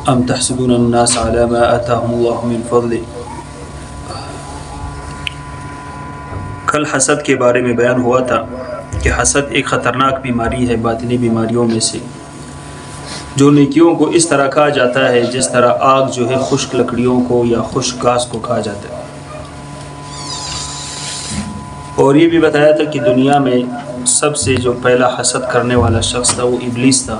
ام تحسدون الناس على ما آتاهم الله من فضل۔ کل حسد کے بارے میں بیان ہوا تھا کہ حسد ایک خطرناک بیماری ہے باطنی بیماریوں میں سے، جو نیکیوں کو اس طرح کھا جاتا ہے جس طرح آگ جو ہے خشک لکڑیوں کو یا خشک گھاس کو کھا جاتا ہے۔ اور یہ بھی بتایا تھا کہ دنیا میں سب سے جو پہلا حسد کرنے والا شخص تھا وہ ابلیس تھا۔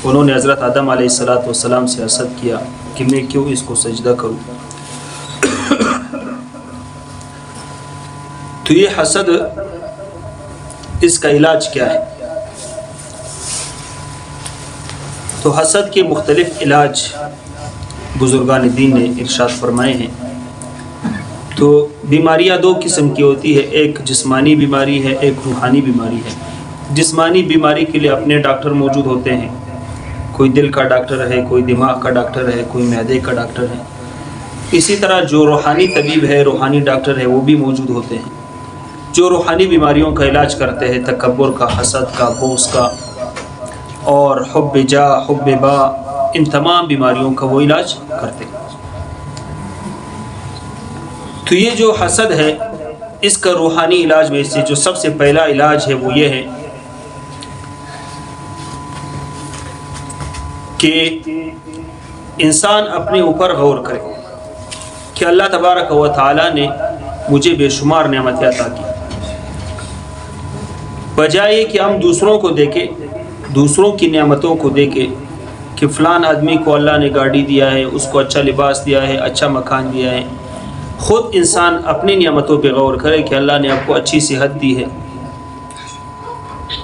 انہوں نے حضرت آدم علیہ السلام سے حسد کیا کہ میں کیوں اس کو سجدہ کروں۔ تو یہ حسد، اس کا علاج کیا ہے؟ تو حسد کے مختلف علاج بزرگان دین نے ارشاد فرمائے ہیں۔ تو بیماریاں دو قسم کی ہوتی ہے، ایک جسمانی بیماری ہے، ایک روحانی بیماری ہے۔ جسمانی بیماری کے لیے اپنے ڈاکٹر موجود ہوتے ہیں، کوئی دل کا ڈاکٹر ہے، کوئی دماغ کا ڈاکٹر ہے، کوئی معدے کا ڈاکٹر ہے۔ اسی طرح جو روحانی طبیب ہے، روحانی ڈاکٹر ہے، وہ بھی موجود ہوتے ہیں جو روحانی بیماریوں کا علاج کرتے ہیں، تکبر کا، حسد کا، بغض کا اور حب جاہ، حب با، ان تمام بیماریوں کا وہ علاج کرتے ہیں۔ تو یہ جو حسد ہے، اس کا روحانی علاج میں سے جو سب سے پہلا علاج ہے وہ یہ ہے کہ انسان اپنے اوپر غور کرے کہ اللہ تبارک و تعالی نے مجھے بے شمار نعمتیں عطا کی، بجائے کہ ہم دوسروں کو دیکھیں، دوسروں کی نعمتوں کو دیکھیں کہ فلان آدمی کو اللہ نے گاڑی دیا ہے، اس کو اچھا لباس دیا ہے، اچھا مکان دیا ہے۔ خود انسان اپنی نعمتوں پہ غور کرے کہ اللہ نے آپ کو اچھی صحت دی ہے،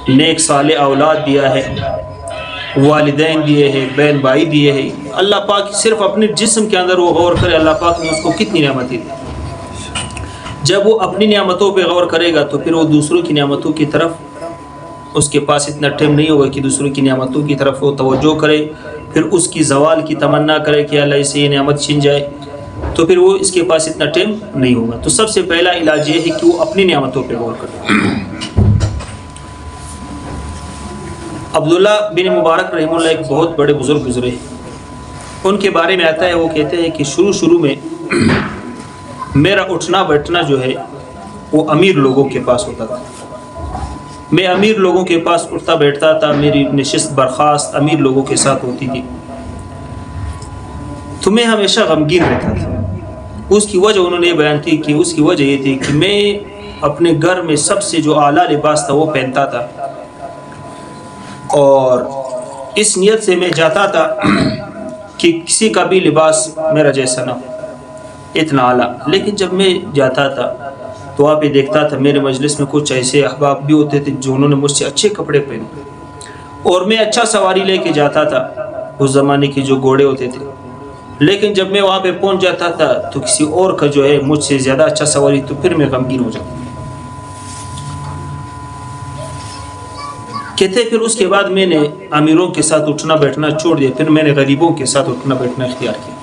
نیک صالح اولاد دیا ہے، والدین دیے ہیں، بہن بھائی دیے ہیں۔ اللہ پاک صرف اپنے جسم کے اندر وہ غور کرے اللہ پاک نے اس کو کتنی نعمتیں دی۔ جب وہ اپنی نعمتوں پہ غور کرے گا تو پھر وہ دوسروں کی نعمتوں کی طرف اس کے پاس اتنا ٹائم نہیں ہوگا کہ دوسروں کی نعمتوں کی طرف وہ توجہ کرے، پھر اس کی زوال کی تمنا کرے کہ اللہ اسے یہ نعمت چھن جائے، تو پھر وہ اس کے پاس اتنا ٹائم نہیں ہوگا۔ تو سب سے پہلا علاج یہ ہے کہ وہ اپنی نعمتوں پہ غور کرے۔ عبداللہ بن مبارک رحمہ اللہ ایک بہت بڑے بزرگ گزرے ہیں، ان کے بارے میں آتا ہے، وہ کہتے ہیں کہ شروع میں میرا اٹھنا بیٹھنا جو ہے وہ امیر لوگوں کے پاس ہوتا تھا۔ میں امیر لوگوں کے پاس اٹھتا بیٹھتا تھا، میری نشست برخاست امیر لوگوں کے ساتھ ہوتی تھی، تو میں ہمیشہ غمگین رہتا تھا۔ اس کی وجہ انہوں نے بیان کی کہ اس کی وجہ یہ تھی کہ میں اپنے گھر میں سب سے جو اعلیٰ لباس تھا وہ پہنتا تھا، اور اس نیت سے میں جاتا تھا کہ کسی کا بھی لباس میرا جیسا نہ ہو، اتنا اعلیٰ۔ لیکن جب میں جاتا تھا تو وہاں پہ دیکھتا تھا میرے مجلس میں کچھ ایسے احباب بھی ہوتے تھے جو انہوں نے مجھ سے اچھے کپڑے پہنے، اور میں اچھا سواری لے کے جاتا تھا، اس زمانے کے جو گھوڑے ہوتے تھے، لیکن جب میں وہاں پہ پہنچ جاتا تھا تو کسی اور کا جو ہے مجھ سے زیادہ اچھا سواری، تو پھر میں غمگین ہو جاتا۔ کہتے پھر اس کے بعد میں نے امیروں کے ساتھ اٹھنا بیٹھنا چھوڑ دیا، پھر میں نے غریبوں کے ساتھ اٹھنا بیٹھنا اختیار کیا۔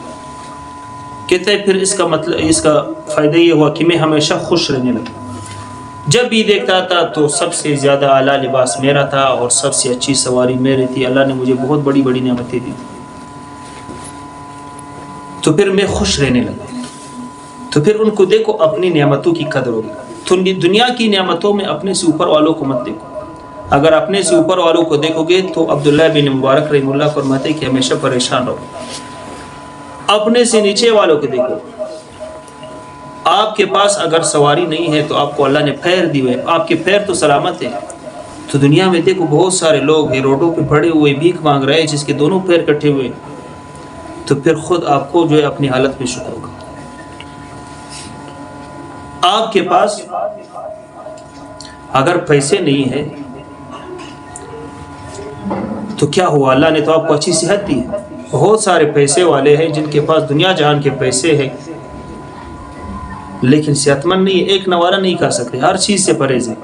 کہتے پھر اس کا فائدہ یہ ہوا کہ میں ہمیشہ خوش رہنے لگا۔ جب بھی دیکھتا تھا تو سب سے زیادہ اعلیٰ لباس میرا تھا اور سب سے اچھی سواری میری تھی، اللہ نے مجھے بہت بڑی بڑی نعمتیں دی، تو پھر میں خوش رہنے لگا۔ تو پھر ان کو دیکھو اپنی نعمتوں کی قدر ہوگی۔ تو دنیا کی نعمتوں میں اپنے سے اوپر والوں کو مت دیکھو، اگر اپنے سے اوپر والوں کو دیکھو گے تو عبداللہ بن مبارک رحمہ اللہ فرماتے کہ ہمیشہ پریشان رہو۔ اپنے سے نیچے والوں کو دیکھو، آپ کے پاس اگر سواری نہیں ہے تو آپ کو اللہ نے پیر دی ہوئے، آپ کے پیر تو سلامت ہیں۔ تو دنیا میں دیکھو بہت سارے لوگ ہیں روڈوں پہ پڑے ہوئے بھیک مانگ رہے ہیں جس کے دونوں پیر کٹے ہوئے، تو پھر خود آپ کو جو ہے اپنی حالت میں شکر ہوگا۔ آپ کے پاس اگر پیسے نہیں ہے تو کیا ہوا، اللہ نے تو آپ کو اچھی صحت دی ہے۔ بہت سارے پیسے والے ہیں جن کے پاس دنیا جہان کے پیسے ہیں لیکن صحت مند نہیں ہے، ایک نوارہ نہیں کھا سکتے، ہر چیز سے پرہیز ہے۔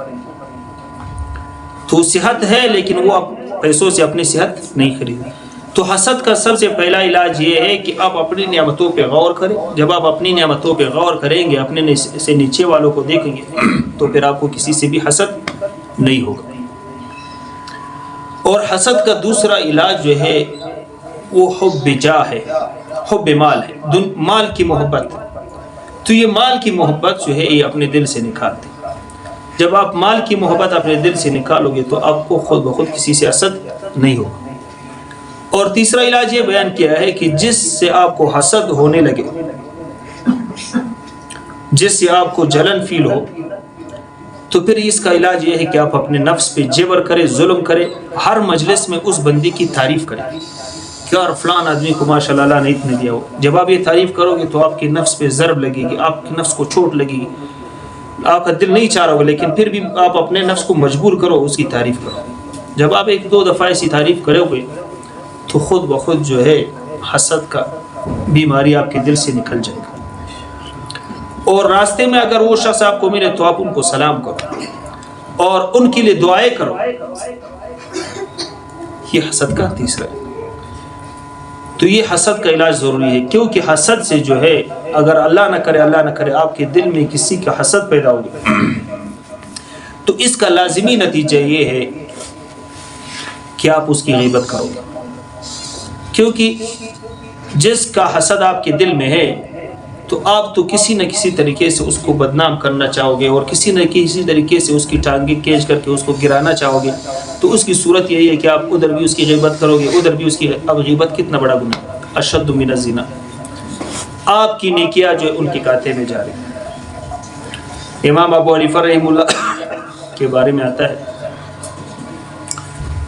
تو صحت ہے لیکن وہ پیسوں سے اپنی صحت نہیں خریدی۔ تو حسد کا سب سے پہلا علاج یہ ہے کہ آپ اپنی نعمتوں پہ غور کریں۔ جب آپ اپنی نعمتوں پہ غور کریں گے، اپنے سے نیچے والوں کو دیکھیں گے، تو پھر آپ کو کسی سے بھی حسد نہیں ہوگا۔ اور حسد کا دوسرا علاج جو ہے وہ حب جاہ ہے، حب مال ہے، مال کی محبت. تو یہ مال کی محبت جو ہے یہ اپنے دل سے نکالتے. جب آپ مال کی محبت اپنے دل سے نکالو گے تو آپ کو خود بخود کسی سے حسد نہیں ہوگا. اور تیسرا علاج یہ بیان کیا ہے کہ جس سے آپ کو حسد ہونے لگے، جس سے آپ کو جلن فیل ہو، تو پھر اس کا علاج یہ ہے کہ آپ اپنے نفس پہ جبر کریں، ظلم کریں، ہر مجلس میں اس بندی کی تعریف کریں کہ یار فلان آدمی کو ماشاء اللہ نے اتنے دیا ہو. جب آپ یہ تعریف کرو گے تو آپ کے نفس پہ ضرب لگے گی، آپ کے نفس کو چوٹ لگے گی، آپ کا دل نہیں چاہ رہا ہوگا، لیکن پھر بھی آپ اپنے نفس کو مجبور کرو اس کی تعریف کرو. جب آپ ایک دو دفعہ ایسی تعریف کرو گے تو خود بخود جو ہے حسد کا بیماری آپ کے دل سے نکل جائے گا. اور راستے میں اگر وہ شخص آپ کو ملے تو آپ ان کو سلام کرو اور ان کے لیے دعائیں کرو. یہ حسد کا تیسرا ہے. تو یہ حسد کا علاج ضروری ہے، کیونکہ حسد سے جو ہے اگر اللہ نہ کرے آپ کے دل میں کسی کا حسد پیدا ہو گیا تو اس کا لازمی نتیجہ یہ ہے کہ آپ اس کی غیبت کرو گے. کیونکہ جس کا حسد آپ کے دل میں ہے تو آپ تو کسی نہ کسی طریقے سے اس کو بدنام کرنا چاہو گے اور کسی نہ کسی طریقے سے اس کی ٹانگیں کھینچ کر کے اس کو گرانا چاہو گے. تو اس کی صورت یہی ہے کہ آپ ادھر بھی اس کی غیبت کرو گے، ادھر بھی اس کی. اب غیبت کتنا بڑا گناہ، اشد من الزنا. آپ کی نیکیاں جو ان کے کھاتے میں جا رہی. امام ابو حنیفہ رحمہ اللہ کے بارے میں آتا ہے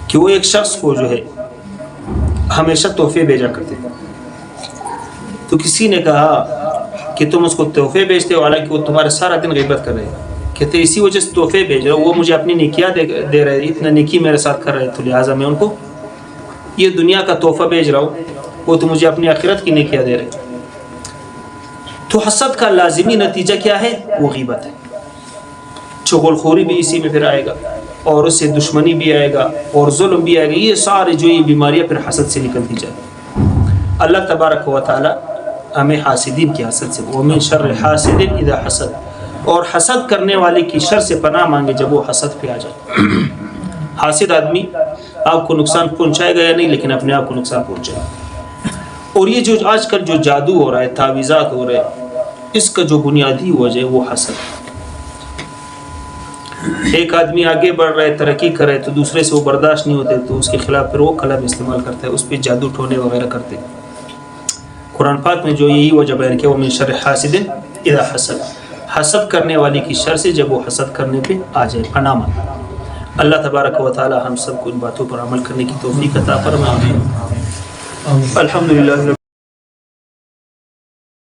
کہ وہ ایک شخص کو جو ہے ہمیشہ تحفے بھیجا کرتے تھے. تو کسی نے کہا کہ تم اس کو تحفے بھیجتے ہو حالانکہ وہ تمہارا سارا دن غیبت کر رہے ہیں. کہتے اسی وجہ سے تحفے بھیج رہے ہو، وہ مجھے اپنی نیکیاں دے رہے ہیں، اتنا نیکی میرے ساتھ کر رہے تو لہٰذا میں ان کو یہ دنیا کا تحفہ بھیج رہا ہوں، وہ تو مجھے اپنی آخرت کی نیکیاں دے رہے ہیں. تو حسد کا لازمی نتیجہ کیا ہے؟ وہ غیبت ہے. چغل خوری بھی اسی میں پھر آئے گا اور اس سے دشمنی بھی آئے گا اور ظلم بھی آئے گا. یہ سارے جو یہ بیماریاں پھر حسد سے نکلتی جائیں. اللہ تبارک و تعالی ہمیں حاسدین کی حسد سے، ومن شر حاسد اذا حسد، اور حسد کرنے والے کی شر سے پناہ مانگے جب وہ حسد پہ آ جائے. حاسد آدمی آپ کو نقصان پہنچائے گا یا نہیں، لیکن اپنے آپ کو نقصان پہنچائے گا. اور یہ جو آج کل جو جادو ہو رہا ہے، تعویذات ہو رہے ہیں، اس کا جو بنیادی وجہ ہے وہ حسد. ایک آدمی آگے بڑھ رہا ہے، ترقی کر رہا ہے، تو دوسرے سے وہ برداشت نہیں ہوتے تو اس کے خلاف پھر وہ قلم استعمال کرتا ہے، اس پہ جادو ٹونے وغیرہ کرتے. قرآن پاک میں جو یہی وجہ بیان کیا، ومن شر حاسد اذا حسد، حسد کرنے والے کی شر سے جب وہ حسد کرنے پہ آ جائے پناہ مانگے. اللہ تبارک و تعالی ہم سب کو ان باتوں پر عمل کرنے کی توفیق عطا فرمائے. الحمدللہ.